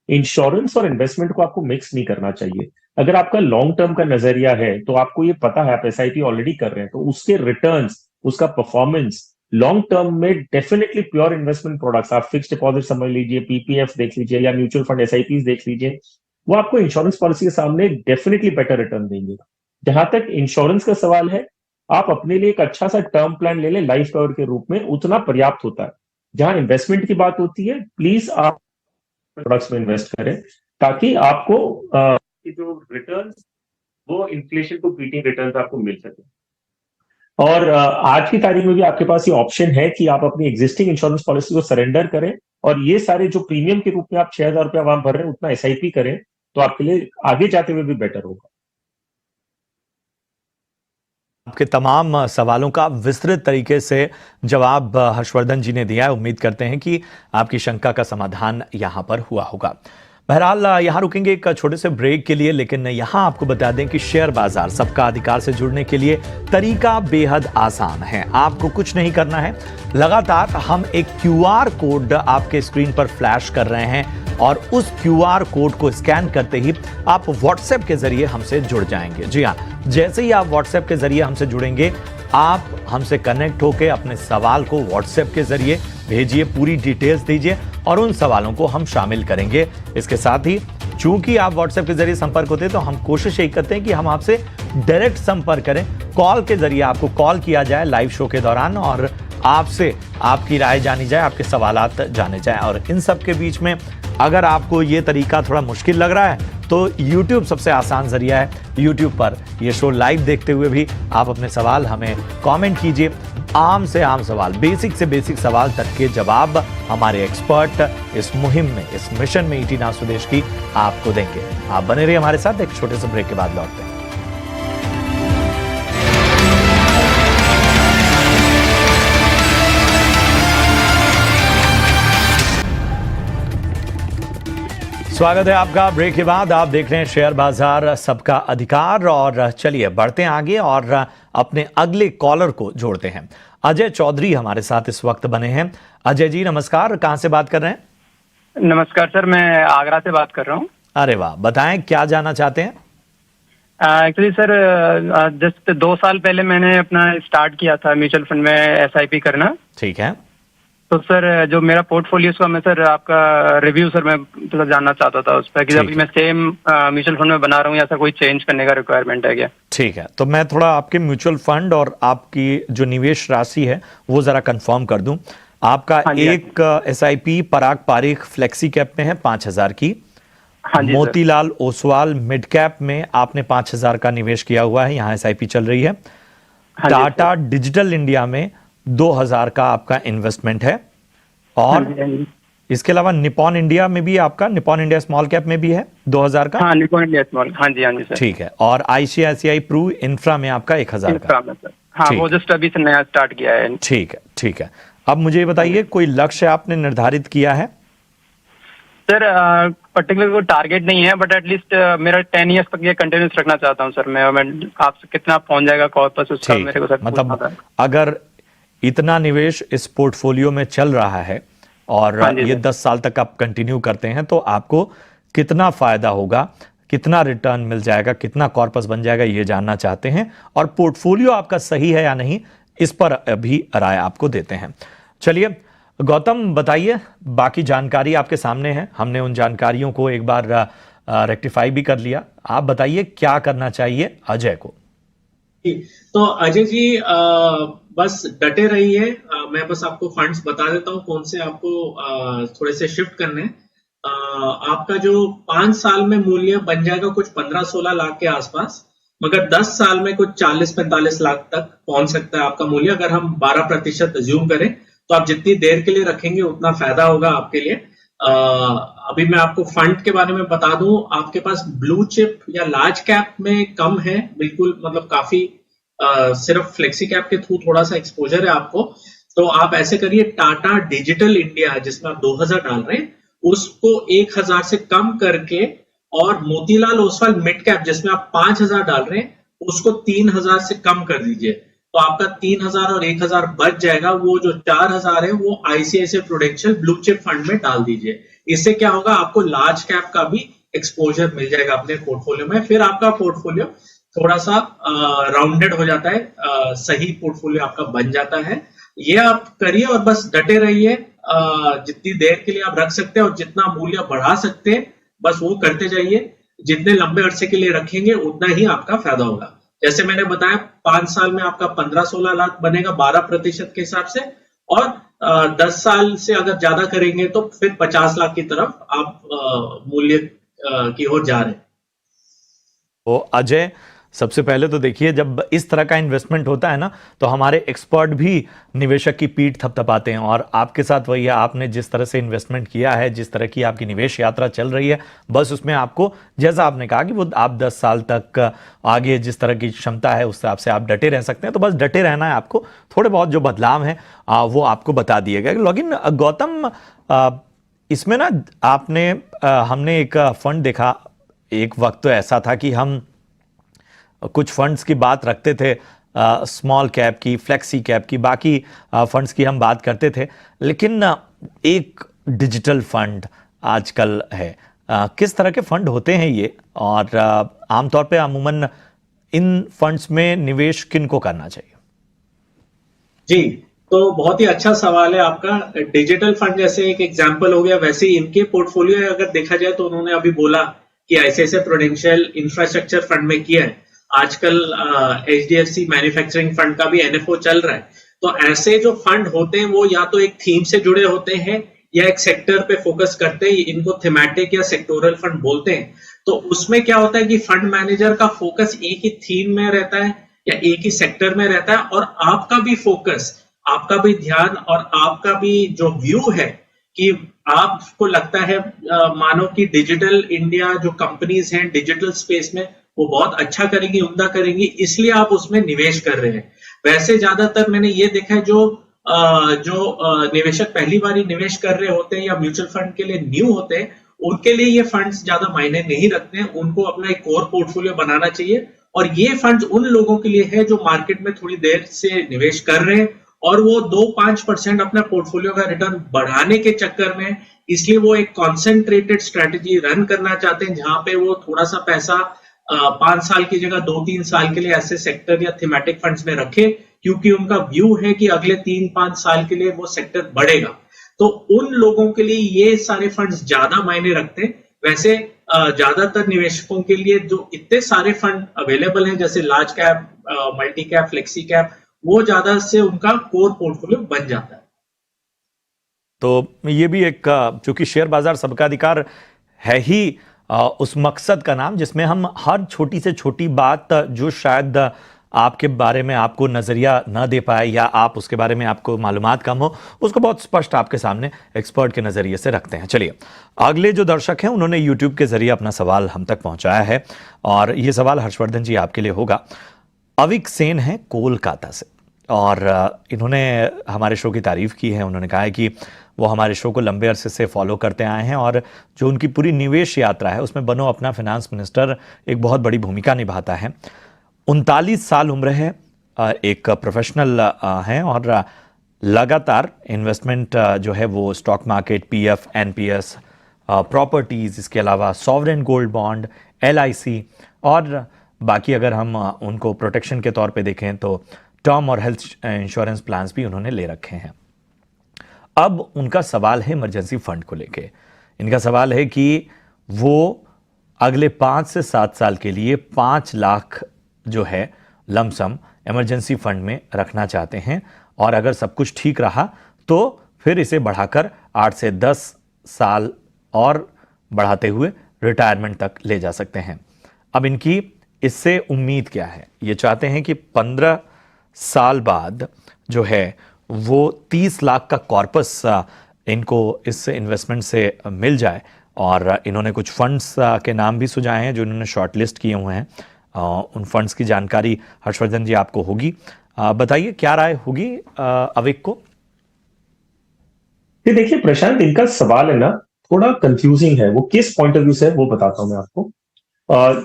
इंश्योरेंस और इन्वेस्टमेंट को आपको मिक्स नहीं करना चाहिए। अगर आपका लॉन्ग टर्म का नजरिया है, तो आपको ये पता है आप एसआईपी ऑलरेडी कर रहे हैं, तो उसके रिटर्न्स, उसका परफॉर्मेंस लॉन्ग टर्म में डेफिनेटली प्योर इन्वेस्टमेंट प्रोडक्ट्स, आप फिक्स डिपॉजिट समझ लीजिए, पीपीएफ देख लीजिए, या म्यूचुअल फंड एसआईपीज देख लीजिए, वो आपको इंश्योरेंस पॉलिसी के सामने डेफिनेटली बेटर रिटर्न देंगे। जहां तक इंश्योरेंस का सवाल है, आप अपने लिए एक अच्छा सा टर्म प्लान ले लें लाइफ कवर के रूप में, उतना पर्याप्त होता है। जहां इन्वेस्टमेंट की बात होती है, प्लीज आप प्रोडक्ट्स में इन्वेस्ट करें, ताकि आपको जो रिटर्न्स वो इन्फ्लेशन को बीटिंग रिटर्न्स आपको मिल सके। और आज की तारीख में भी आपके पास ये ऑप्शन है कि आप अपनी एग्जिस्टिंग इंश्योरेंस पॉलिसी को सरेंडर करें, और ये सारे जो प्रीमियम के रूप में आप 6,000 रुपया वहां भर रहे हैं, उतना एसआईपी करें, तो आपके लिए आगे जाते हुए भी बेटर होगा। आपके तमाम सवालों का विस्तृत तरीके से जवाब हर्षवर्धन जी ने दिया है। उम्मीद करते हैं कि आपकी शंका का समाधान यहां पर हुआ होगा। बहरहाल यहां रुकेंगे एक छोटे से ब्रेक के लिए, लेकिन यहां आपको बता दें कि शेयर बाजार सबका अधिकार से जुड़ने के लिए तरीका बेहद आसान है। आपको कुछ नहीं करना है, लगातार हम एक क्यूआर कोड आपके स्क्रीन पर फ्लैश कर रहे हैं, और उस क्यूआर कोड को स्कैन करते ही आप व्हाट्सएप के जरिए हमसे जुड़ जाएंगे। जी हां, जैसे ही आप व्हाट्सएप के जरिए हमसे जुड़ेंगे, आप हमसे कनेक्ट होकर अपने सवाल को व्हाट्सएप के जरिए भेजिए, पूरी डिटेल्स दीजिए और उन सवालों को हम शामिल करेंगे। इसके साथ ही चूंकि आप व्हाट्सएप के जरिए संपर्क होते हैं तो हम कोशिश यही करते हैं कि हम आपसे डायरेक्ट संपर्क करें, कॉल के जरिए आपको कॉल किया जाए लाइव शो के दौरान और आपसे आपकी राय जानी जाए, आपके सवालात जाने जाए। और इन सब के बीच में अगर आपको ये तरीका थोड़ा मुश्किल लग रहा है तो YouTube सबसे आसान जरिया है। YouTube पर ये शो लाइव देखते हुए भी आप अपने सवाल हमें कमेंट कीजिए। आम से आम सवाल, बेसिक से बेसिक सवाल तक के जवाब हमारे एक्सपर्ट इस मुहिम में, इस मिशन में ईटी नाउ स्वदेश की आपको देंगे। आप बने रहिए हमारे साथ, एक छोटे से ब्रेक के बाद लौटते हैं। स्वागत है आपका ब्रेक के बाद। आप देख रहे हैं शेयर बाजार सबका अधिकार और चलिए बढ़ते हैं आगे और अपने अगले कॉलर को जोड़ते हैं। अजय चौधरी हमारे साथ इस वक्त बने हैं। अजय जी नमस्कार, कहां से बात कर रहे हैं? नमस्कार सर, मैं आगरा से बात कर रहा हूं। अरे वाह, बताएं क्या जानना चाहते हैं? एक्चुअली सर जस्ट 2 साल पहले मैंने अपना स्टार्ट किया था म्यूचुअल फंड में SIP करना। ठीक है। तो सर जो मेरा पोर्टफोलियो का मैं सर आपका रिव्यू सर मैं तो जानना चाहता था उस पर कि अभी मैं सेम म्यूचुअल फंड में बना रहा हूँ या ऐसा कोई चेंज करने का रिक्वायरमेंट है क्या? ठीक है, तो मैं थोड़ा आपके म्यूचुअल फंड और आपकी जो निवेश राशि है वो जरा कंफर्म कर दूं। आपका एक SIP पराग पारिख फ्लेक्सी कैप में है 5,000 की। मोतीलाल ओसवाल मिड कैप में आपने 5,000 का निवेश किया हुआ है, यहाँ SIP चल रही है। टाटा डिजिटल इंडिया में 2,000 का आपका इन्वेस्टमेंट है और इसके अलावा निपॉन इंडिया में भी आपका, निपॉन इंडिया स्मॉल कैप में भी है 2,000 का। हाँ, निपॉन इंडिया स्मॉल, हाँ जी सर। ठीक है। और ICICI प्रू इंफ्रा में आपका 1,000 का। हाँ, वो जस्ट अभी से नया स्टार्ट किया है। ठीक है। अब मुझे ये बताइए, कोई लक्ष्य आपने निर्धारित किया है? सर पर्टिकुलर कोई टारगेट नहीं है, बट एटलीस्ट मेरा 10 इयर्स तक ये कंटिन्यूस रखना चाहता हूँ सर। मैं आपसे कितना पहुंच जाएगा कॉर्पस उसका मेरे को सर मतलब अगर इतना निवेश इस पोर्टफोलियो में चल रहा है और ये 10 साल तक आप कंटिन्यू करते हैं तो आपको कितना फायदा होगा, कितना रिटर्न मिल जाएगा, कितना कॉर्पस बन जाएगा, ये जानना चाहते हैं। और पोर्टफोलियो आपका सही है या नहीं, इस पर अभी राय आपको देते हैं। चलिए गौतम बताइए, बाकी जानकारी आपके सामने है, हमने उन जानकारियों को एक बार रेक्टिफाई भी कर लिया। आप बताइए क्या करना चाहिए अजय को? तो अजय जी बस डटे रहिए। मैं बस आपको फंड्स बता देता हूँ कौन से आपको थोड़े से शिफ्ट करने हैं। आपका जो 5 साल में मूल्य बन जाएगा कुछ 15-16 लाख के आसपास, मगर 10 साल में कुछ 40-45 लाख तक पहुंच सकता है आपका मूल्य। अगर हम 12% अज्यूम करें तो आप जितनी देर के लिए रखेंगे उतना फायदा होगा आपके लिए। अभी मैं आपको फंड के बारे में बता दूं, आपके पास ब्लू चिप या लार्ज कैप में कम है बिल्कुल, मतलब काफी सिर्फ फ्लेक्सी कैप के थ्रू थोड़ा सा एक्सपोजर है आपको। तो आप ऐसे करिए, टाटा डिजिटल इंडिया जिसमें आप 2,000 डाल रहे हैं उसको 1,000 से कम करके, और मोतीलाल ओसवाल मिड कैप जिसमें आप 5,000 डाल रहे हैं उसको 3,000 से कम कर दीजिए। तो आपका 3,000 और 1,000 बच जाएगा। वो जो 4,000 है वो ICICI prudential blue chip fund में डाल दीजिए। इससे क्या होगा, आपको लार्ज कैप का भी एक्सपोजर मिल जाएगा अपने पोर्टफोलियो में। फिर आपका पोर्टफोलियो थोड़ा सा राउंडेड हो जाता है, सही पोर्टफोलियो आपका बन जाता है। ये आप करिए और बस डटे रहिए। जितनी देर के लिए आप रख सकते हैं और जितना मूल्य बढ़ा सकते हैं बस वो करते जाइए। जितने लंबे अरसे के लिए रखेंगे उतना ही आपका फायदा होगा। जैसे मैंने बताया 5 साल में आपका 15-16 लाख बनेगा 12% के हिसाब से, और 10 साल से अगर ज्यादा करेंगे तो फिर 50 लाख की तरफ आप मूल्य की ओर जा रहे हैं। तो अजय, सबसे पहले तो देखिए, जब इस तरह का इन्वेस्टमेंट होता है ना तो हमारे एक्सपर्ट भी निवेशक की पीठ थपथपाते हैं, और आपके साथ वही है। आपने जिस तरह से इन्वेस्टमेंट किया है, जिस तरह की आपकी निवेश यात्रा चल रही है, बस उसमें आपको, जैसा आपने कहा कि वो आप 10 साल तक आगे जिस तरह की क्षमता है उस हिसाब से आप डटे रह सकते हैं। तो बस डटे रहना है आपको। थोड़े बहुत जो बदलाव हैं वो आपको बता दिए गए। लेकिन गौतम, इसमें ना आपने हमने एक फंड देखा, एक वक्त तो ऐसा था कि हम कुछ फंड्स की बात रखते थे, स्मॉल कैप की, फ्लेक्सी कैप की, बाकी फंड्स की हम बात करते थे, लेकिन एक डिजिटल फंड आजकल है। किस तरह के फंड होते हैं ये, और आमतौर पे अमूमन इन फंड्स में निवेश किन को करना चाहिए? जी, तो बहुत ही अच्छा सवाल है आपका। डिजिटल फंड जैसे एक एग्जांपल हो गया, वैसे ही इनके पोर्टफोलियो अगर देखा जाए तो उन्होंने अभी बोला कि ऐसे-ऐसे प्रूडेंशियल इंफ्रास्ट्रक्चर फंड में किया है। आजकल एचडीएफसी मैन्युफैक्चरिंग फंड का भी एनएफओ चल रहा है। तो ऐसे जो फंड होते हैं वो या तो एक थीम से जुड़े होते हैं या एक सेक्टर पे फोकस करते हैं, इनको थीमेटिक या सेक्टोरल फंड बोलते हैं। तो उसमें क्या होता है कि फंड मैनेजर का फोकस एक ही थीम में रहता है या एक ही सेक्टर में रहता है, और आपका भी फोकस, आपका भी ध्यान और आपका भी जो व्यू है कि आपको लगता है मानो कि डिजिटल इंडिया जो कंपनीज हैं डिजिटल स्पेस में वो बहुत अच्छा करेंगी, उम्दा करेंगी, इसलिए आप उसमें निवेश कर रहे हैं। वैसे ज्यादातर मैंने ये देखा है जो निवेशक पहली बार निवेश कर रहे होते हैं या म्यूचुअल फंड के लिए न्यू होते हैं, उनके लिए ये फंड्स ज्यादा मायने नहीं रखते हैं। उनको अपना एक कोर पोर्टफोलियो बनाना चाहिए, और ये फंड्स उन लोगों के लिए है जो मार्केट में थोड़ी देर से निवेश कर रहे हैं और वो 2-5% अपना पोर्टफोलियो का रिटर्न बढ़ाने के चक्कर में, इसलिए वो एक कॉन्सेंट्रेटेड स्ट्रेटेजी रन करना चाहते हैं जहां पे वो थोड़ा सा पैसा 5 साल की जगह 2-3 साल के लिए ऐसे सेक्टर या थीमेटिक फंड्स में रखे, क्योंकि उनका व्यू है कि अगले 3-5 साल के लिए वो सेक्टर बढ़ेगा। तो उन लोगों के लिए ये सारे फंड्स ज्यादा मायने रखते हैं। वैसे ज्यादातर निवेशकों के लिए जो इतने सारे फंड अवेलेबल हैं जैसे large cap, multi cap, flexi cap, वो ज्यादा से उनका कोर पोर्टफोलियो बन जाता है। तो ये भी एक, चूंकि शेयर बाजार सबका अधिकार है ही उस मकसद का नाम जिसमें हम हर छोटी से छोटी बात जो शायद आपके बारे में आपको नजरिया न दे पाए या आप उसके बारे में आपको मालूमात कम हो, उसको बहुत स्पष्ट आपके सामने एक्सपर्ट के नजरिए से रखते हैं। चलिए, अगले जो दर्शक हैं उन्होंने यूट्यूब के जरिए अपना सवाल हम तक पहुंचाया है, और ये सवाल हर्षवर्धन जी आपके लिए होगा। अविक सेन है कोलकाता से, और इन्होंने हमारे शो की तारीफ की है। उन्होंने कहा है कि वो हमारे शो को लंबे अरसे से फॉलो करते आए हैं, और जो उनकी पूरी निवेश यात्रा है उसमें बनो अपना फाइनेंस मिनिस्टर एक बहुत बड़ी भूमिका निभाता है। 39 साल उम्र है, एक प्रोफेशनल हैं, और लगातार इन्वेस्टमेंट जो है वो stock market, PF, NPS, properties, इसके अलावा सॉवरेन गोल्ड बॉन्ड, एलआईसी, और बाकी अगर हम उनको प्रोटेक्शन के तौर पे देखें तो टर्म और हेल्थ इंश्योरेंस प्लान्स भी उन्होंने ले रखे हैं। अब उनका सवाल है इमरजेंसी फंड को लेके। इनका सवाल है कि वो अगले 5 से 7 साल के लिए 5 लाख जो है लमसम इमरजेंसी फंड में रखना चाहते हैं, और अगर सब कुछ ठीक रहा तो फिर इसे बढ़ाकर 8 से 10 साल और बढ़ाते हुए रिटायरमेंट तक ले जा सकते हैं। अब इनकी इससे उम्मीद क्या है? ये चाहते हैं कि 15 साल बाद जो है वो 30 लाख का कॉर्पस इनको इस इन्वेस्टमेंट से मिल जाए, और इन्होंने कुछ फंड्स के नाम भी सुझाए हैं जो इन्होंने शॉर्टलिस्ट किए हुए हैं। उन फंड्स की जानकारी हर्षवर्धन जी आपको होगी, बताइए क्या राय होगी अविक को? ये देखिए प्रशांत, इनका सवाल है ना थोड़ा कंफ्यूजिंग है। वो किस पॉइंट ऑफ व्यू से है वो बताता हूं मैं आपको।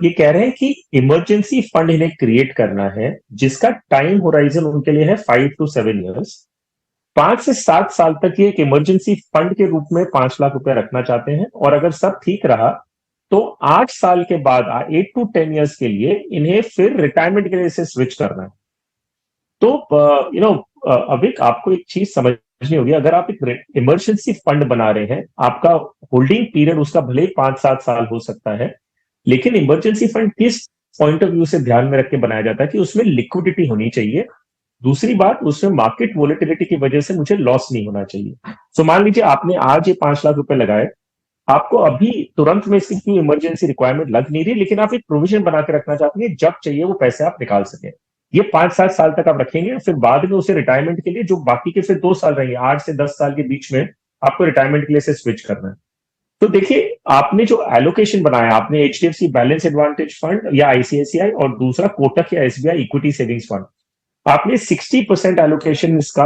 ये कह रहे हैं कि इमरजेंसी फंड इन्हें क्रिएट करना है जिसका टाइम होराइजन उनके लिए है 5 to 7 years। 5 से 7 साल तक ये एक इमरजेंसी फंड के रूप में 5 लाख रुपए रखना चाहते हैं, और अगर सब ठीक रहा तो 8 साल के बाद 8 to 10 years के लिए इन्हें फिर रिटायरमेंट के लिए इसे स्विच करना है। तो अविक, आपको एक चीज समझनी होगी। अगर आप एक इमरजेंसी फंड बना रहे हैं, आपका होल्डिंग पीरियड उसका भले ही 5-7 साल हो सकता है, लेकिन इमरजेंसी फंड किस पॉइंट ऑफ व्यू से ध्यान में रख के बनाया जाता है कि उसमें लिक्विडिटी होनी चाहिए। दूसरी बात, उसमें मार्केट वोलेटिलिटी की वजह से मुझे लॉस नहीं होना चाहिए। तो मान लीजिए आपने आज ये 5 लाख रुपए लगाए, आपको अभी तुरंत में इसकी कोई इमरजेंसी रिक्वायरमेंट लग नहीं रही, लेकिन आप एक प्रोविजन बना के रखना चाहते हैं, जब चाहिए वो पैसे आप निकाल सके। ये 5-7 साल तक आप रखेंगे, फिर बाद में उसे रिटायरमेंट के लिए जो बाकी के फिर 2 साल रहेंगे, 8 से 10 साल के बीच में आपको रिटायरमेंट के लिए से स्विच करना है। तो देखिए, आपने जो एलोकेशन बनाया, आपने एचडीएफसी बैलेंस एडवांटेज फंड या आईसीआईसीआई, और दूसरा कोटक या एसबीआई इक्विटी सेविंग्स फंड, आपने 60% एलोकेशन इसका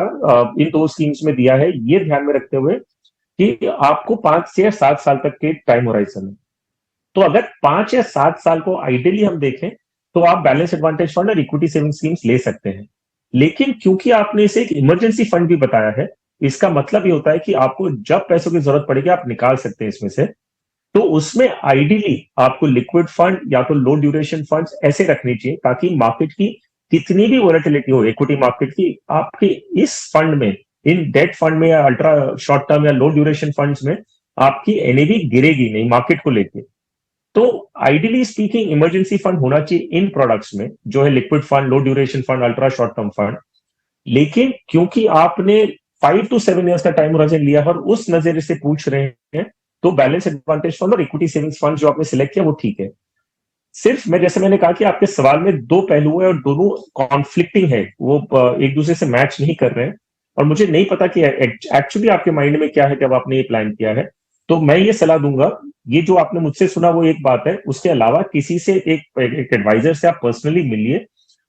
इन 2 स्कीम्स में दिया है, ये ध्यान में रखते हुए कि आपको 5 से 7 साल तक के टाइम होराइजन है। तो अगर 5 या 7 साल को आइडियली हम देखें तो आप बैलेंस एडवांटेज फंड और इक्विटी सेविंग स्कीम्स ले सकते हैं, लेकिन क्योंकि आपने इसे एक इमरजेंसी फंड भी बताया है, इसका मतलब ये होता है कि आपको जब पैसों की जरूरत पड़ेगी आप निकाल सकते हैं इसमें से। तो उसमें आइडियली आपको लिक्विड फंड या तो लो ड्यूरेशन फंड्स ऐसे रखनी चाहिए ताकि मार्केट की कितनी भी वोलेटिलिटी हो इक्विटी मार्केट की, आपके इस फंड में, इन डेट फंड में या अल्ट्रा शॉर्ट टर्म या लो ड्यूरेशन फंड्स में आपकी एनएवी गिरेगी नहीं मार्केट को लेके। तो आइडियली स्पीकिंग इमरजेंसी फंड होना चाहिए इन प्रोडक्ट्स में, जो है liquid fund, low duration fund, ultra short term fund. लेकिन क्योंकि आपने 5 to 7 ईयर्स का टाइम होराइजन लिया और उस नजरिए से पूछ रहे हैं, तो बैलेंस एडवांटेज फंड और इक्विटी सेविंग्स फंड जो आपने सिलेक्ट किया वो ठीक है। सिर्फ मैंने कहा कि आपके सवाल में दो पहलू है और दोनों कॉन्फ्लिक्टिंग है, वो एक दूसरे से मैच नहीं कर रहे हैं, और मुझे नहीं पता कि एक्चुअली आपके माइंड में क्या है जब आपने ये प्लान किया है। तो मैं ये सलाह दूंगा, ये जो आपने मुझसे सुना वो एक बात है, उसके अलावा किसी से एक एडवाइजर से आप पर्सनली मिलिए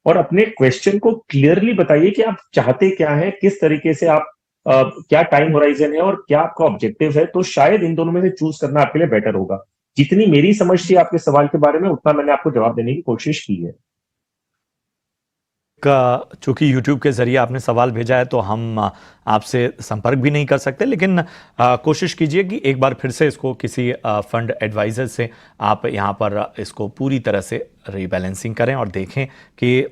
और अपने क्वेश्चन को क्लियरली बताइए कि आप चाहते क्या है, किस तरीके से आप क्या टाइम होराइजन है और क्या आपका ऑब्जेक्टिव है। तो शायद इन दोनों में से चूज करना आपके लिए बेटर होगा। जितनी मेरी समझ थी आपके सवाल के बारे में, उतना मैंने आपको जवाब देने की कोशिश की है। चूंकि YouTube के जरिए आपने सवाल भेजा है तो हम आपसे संपर्क भी नहीं कर सकते, लेकिन कोशिश कीजिए कि एक बार फिर से इसको किसी फंड एडवाइजर से आप यहाँ पर इसको पूरी तरह से रीबैलेंसिंग करें और देखें कि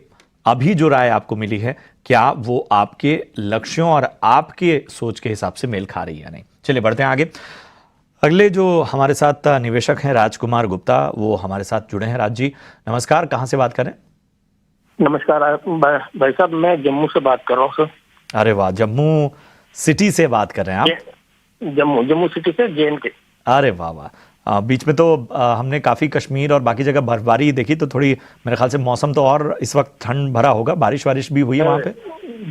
अभी जो राय आपको मिली है क्या वो आपके लक्ष्यों और आपके सोच के हिसाब से मेल खा रही है या नहीं। चलिए बढ़ते हैं आगे। अगले जो हमारे साथ निवेशक हैं राजकुमार गुप्ता, वो हमारे साथ जुड़े हैं। राज जी नमस्कार, कहाँ से बात करें? नमस्कार भाई साहब, मैं जम्मू से बात कर रहा हूँ सर। अरे वाह, जम्मू सिटी से बात कर रहे हैं आप? जम्मू सिटी से, JNK। अरे वाह वाह, बीच में तो हमने काफी कश्मीर और बाकी जगह बर्फबारी देखी, तो थोड़ी मेरे ख्याल से मौसम तो और इस वक्त ठंड भरा होगा, बारिश भी हुई है वहाँ पे?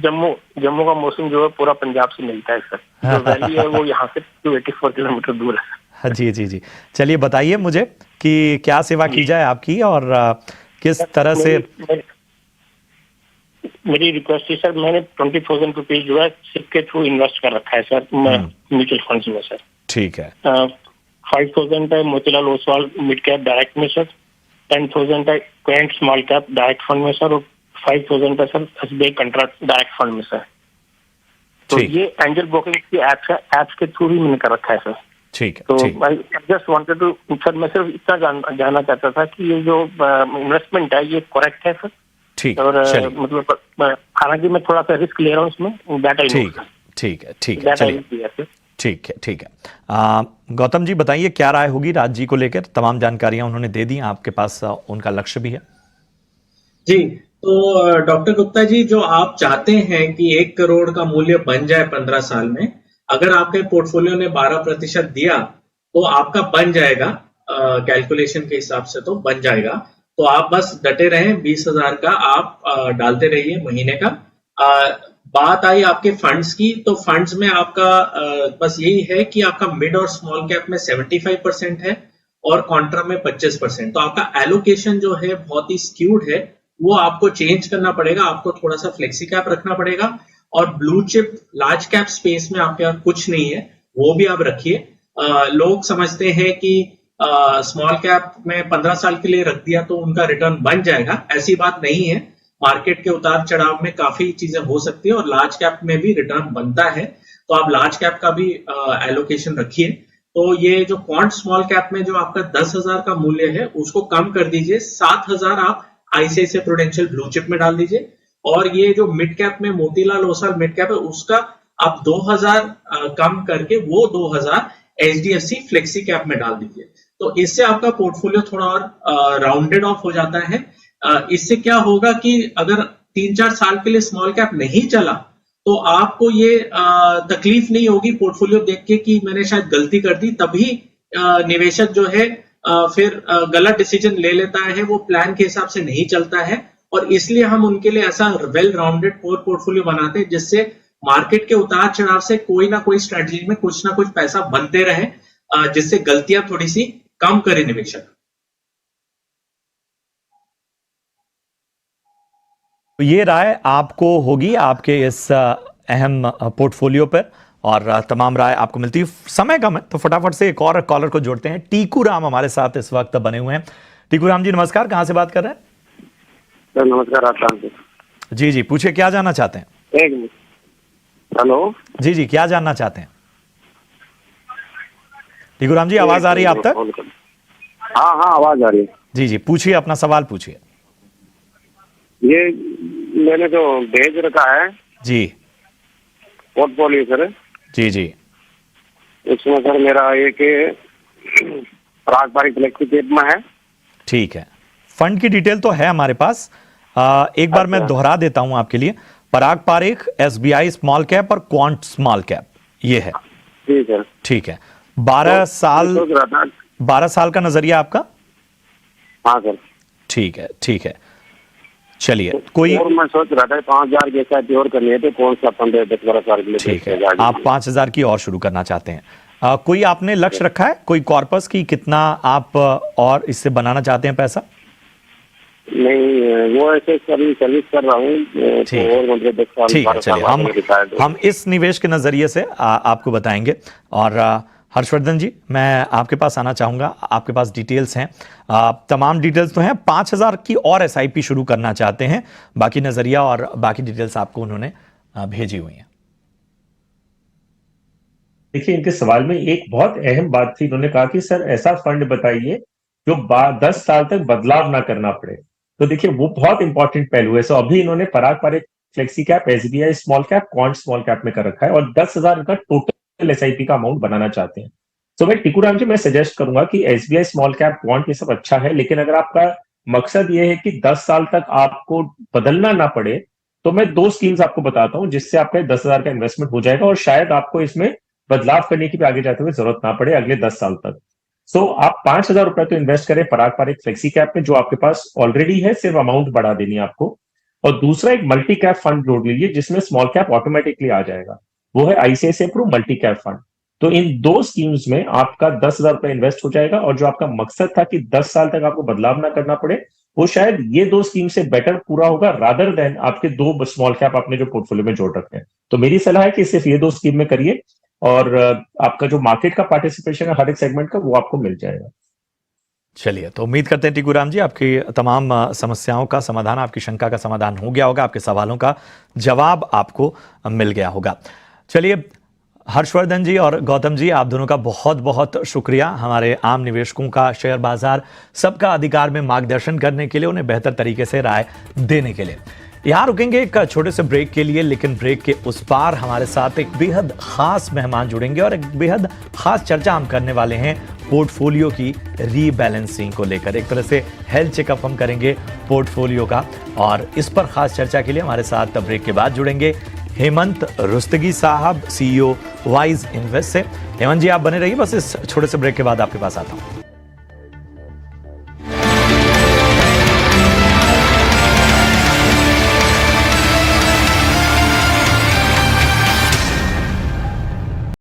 जम्मू का मौसम जो है पूरा पंजाब से मिलता है सर। जो वैली है वो यहाँ से 284 किलोमीटर दूर है। जी जी जी, चलिए बताइए मुझे कि क्या सेवा की जाए आपकी और किस तरह से। मेरी रिक्वेस्ट है सर, मैंने 20,000 रुपीज जो है सिप के थ्रू इन्वेस्ट कर रखा है सर म्यूचुअल फंड्स में सर। ठीक है। 5,000 है Motilal Oswal mid cap direct में सर, 10,000 है Quant small cap direct fund में सर, और 5,000 है sir SBI contract direct fund में सर। तो ये एंजल ब्रोकिंग की एप्स के थ्रू ही मैंने कर रखा है सर। ठीक है। तो I just wanted to sir, मैं सिर्फ इतना जानना चाहता था कि ये जो इन्वेस्टमेंट है ये करेक्ट है सर? ठीक, और मतलब हालांकि मैं थोड़ा सा रिस्क ले रहा हूँ इसमें, ठीक है। गौतम जी बताइए क्या राय होगी राज जी को लेकर? तमाम जानकारियां उन्होंने दे दी, आपके पास उनका लक्ष्य भी है। जी, तो डॉक्टर गुप्ता जी, जो आप चाहते हैं कि 1 करोड़ का मूल्य बन जाए 15 साल में, अगर आपके पोर्टफोलियो ने 12% दिया तो आपका बन जाएगा, कैलकुलेशन के हिसाब से तो बन जाएगा। तो आप बस डटे रहें, 20,000 का आप डालते रहिए महीने का। बात आई आपके फंड्स की, तो फंड्स में आपका बस यही है कि आपका मिड और स्मॉल कैप में 75% है और कॉन्ट्रा में 25%। तो आपका एलोकेशन जो है बहुत ही स्क्यूड है, वो आपको चेंज करना पड़ेगा। आपको थोड़ा सा फ्लेक्सी कैप रखना पड़ेगा, और blue chip large cap space में आपके यहाँ कुछ नहीं है, वो भी आप रखिए। लोग समझते हैं कि स्मॉल कैप में 15 साल के लिए रख दिया तो उनका रिटर्न बन जाएगा, ऐसी बात नहीं है। मार्केट के उतार चढ़ाव में काफी चीजें हो सकती है और लार्ज कैप में भी रिटर्न बनता है, तो आप लार्ज कैप का भी एलोकेशन रखिए। तो ये जो क्वांट स्मॉल कैप में जो आपका 10,000 का मूल्य है उसको कम कर दीजिए, 7,000 आप ICICI प्रूडेंशियल ब्लू चिप में डाल दीजिए, और ये जो मिड कैप में मोतीलाल ओसवाल मिड कैप है उसका आप 2,000 कम करके वो 2,000 HDFC फ्लेक्सी कैप में डाल दीजिए। तो इससे आपका पोर्टफोलियो थोड़ा और राउंडेड ऑफ हो जाता है। इससे क्या होगा कि अगर 3-4 साल के लिए स्मॉल कैप नहीं चला तो आपको ये तकलीफ नहीं होगी पोर्टफोलियो देख के कि मैंने शायद गलती कर दी। तभी निवेशक जो है फिर गलत डिसीजन ले लेता है, वो प्लान के हिसाब से नहीं चलता है, और इसलिए हम उनके लिए ऐसा वेल राउंडेड पोर्टफोलियो बनाते हैं जिससे मार्केट के उतार चढ़ाव से कोई ना कोई स्ट्रेटजी में कुछ ना कुछ पैसा बनते रहे, जिससे गलतियां थोड़ी सी कम करे निवेशक। तो ये राय आपको होगी आपके इस अहम पोर्टफोलियो पर, और तमाम राय आपको मिलती है। समय कम है तो फटाफट से एक और कॉलर को जोड़ते हैं। टीकू राम हमारे साथ इस वक्त बने हुए हैं। टीकू राम जी नमस्कार, कहां से बात कर रहे हैं? सर नमस्कार, आप जी जी पूछिए, क्या जानना चाहते हैं? एक मिनट। हेलो जी जी, क्या जानना चाहते हैं? टीकू राम जी आवाज आ रही है आप तक? हाँ आवाज आ रही है। जी जी पूछिए, अपना सवाल पूछिए। ये मैंने जो भेज रखा है जी पोर्टफोलियो सर, जी जी उसमें सर मेरा एक पारंपरिक फ्लेक्सी कैप में है। ठीक है, फंड की डिटेल तो है हमारे पास। एक बार मैं दोहरा देता हूं आपके लिए। पराग पारेख, SBI स्मॉल कैप और क्वांट स्मॉल कैप, ये है। ठीक है, ठीक है। 12 साल का नजरिया आपका? हाँ सर। ठीक है, ठीक है। चलिए, कोई और मैं सोच रहा था 5,000 की SIP और करनी है, तो कौन सा फंड है 10-12 साल के लिए? ठीक है, आप 5,000 की और शुरू करना चाहते हैं। कोई आपने लक्ष्य रखा है, कोई कॉर्पस की कितना आप और इससे बनाना चाहते हैं पैसा? नहीं, वो ऐसे सर्विस कर रहा हूँ ठीक और मतलब 10 साल ठीक है, 12 साल चलिए हम इस निवेश के नजरिए से आपको बताएंगे। और हर्षवर्धन जी, मैं आपके पास आना चाहूंगा। आपके पास डिटेल्स हैं, तमाम डिटेल्स तो हैं। 5,000 की और SIP शुरू करना चाहते हैं। बाकी नजरिया और बाकी डिटेल्स आपको उन्होंने भेजी हुई हैं। देखिए, इनके सवाल में एक बहुत अहम बात थी। इन्होंने कहा कि सर ऐसा फंड बताइए जो 10 साल तक बदलाव ना करना पड़े। तो देखिए, वो बहुत इंपॉर्टेंट पहलू है। सो अभी इन्होंने Parag Parekh flexi cap, SBI small cap, quant small cap में कर रखा है और 10,000 का टोटल SIP का अमाउंट बनाना चाहते हैं। तो मैं टिकुराम जी, मैं सजेस्ट करूंगा कि SBI स्मॉल कैप, क्वांट, ये सब अच्छा है, लेकिन अगर आपका मकसद ये है कि 10 साल तक आपको बदलना ना पड़े, तो मैं 2 स्कीम्स आपको बताता हूं जिससे आपका 10,000 का इन्वेस्टमेंट हो जाएगा और शायद आपको इसमें बदलाव करने की भी आगे जाते हुए जरूरत ना पड़े अगले 10 साल तक। सो आप 5,000 रुपए तो इन्वेस्ट करें पराग पारेख फ्लेक्सी कैप में, जो आपके पास ऑलरेडी है, सिर्फ अमाउंट बढ़ा देनी है आपको। और दूसरा एक मल्टी कैप फंड जोड़ लीजिए जिसमें स्मॉल कैप ऑटोमेटिकली आ जाएगा, वो है ICICI Pru multi cap fund. तो इन 2 स्कीम्स में आपका 10,000 रुपए इन्वेस्ट हो जाएगा और जो आपका मकसद था कि 10 साल तक आपको बदलाव ना करना पड़े, वो शायद ये 2 स्कीम से बेटर पूरा होगा रादर देन आपके 2 स्मॉल कैप आपने जो पोर्टफोलियो में जोड़ रखे हैं। तो मेरी सलाह है कि सिर्फ ये 2 स्कीम में करिए और आपका जो मार्केट का पार्टिसिपेशन है हर एक सेगमेंट का, वो आपको मिल जाएगा। चलिए, तो उम्मीद करते हैं टिकुराम जी आपकी तमाम समस्याओं का समाधान, आपकी शंका का समाधान हो गया होगा, आपके सवालों का जवाब आपको मिल गया होगा। चलिए, हर्षवर्धन जी और गौतम जी, आप दोनों का बहुत बहुत शुक्रिया हमारे आम निवेशकों का, शेयर बाजार सबका अधिकार में मार्गदर्शन करने के लिए, उन्हें बेहतर तरीके से राय देने के लिए। यहाँ रुकेंगे एक छोटे से ब्रेक के लिए, लेकिन ब्रेक के उस पार हमारे साथ एक बेहद खास मेहमान जुड़ेंगे और एक बेहद खास चर्चा हम करने वाले हैं पोर्टफोलियो की रीबैलेंसिंग को लेकर। एक तरह से हेल्थ चेकअप हम करेंगे पोर्टफोलियो का, और इस पर खास चर्चा के लिए हमारे साथ ब्रेक के बाद जुड़ेंगे हेमंत रुस्तगी साहब, CEO वाइज इन्वेस्ट से। हेमंत जी, आप बने रहिए, बस इस छोटे से ब्रेक के बाद आपके पास आता हूं।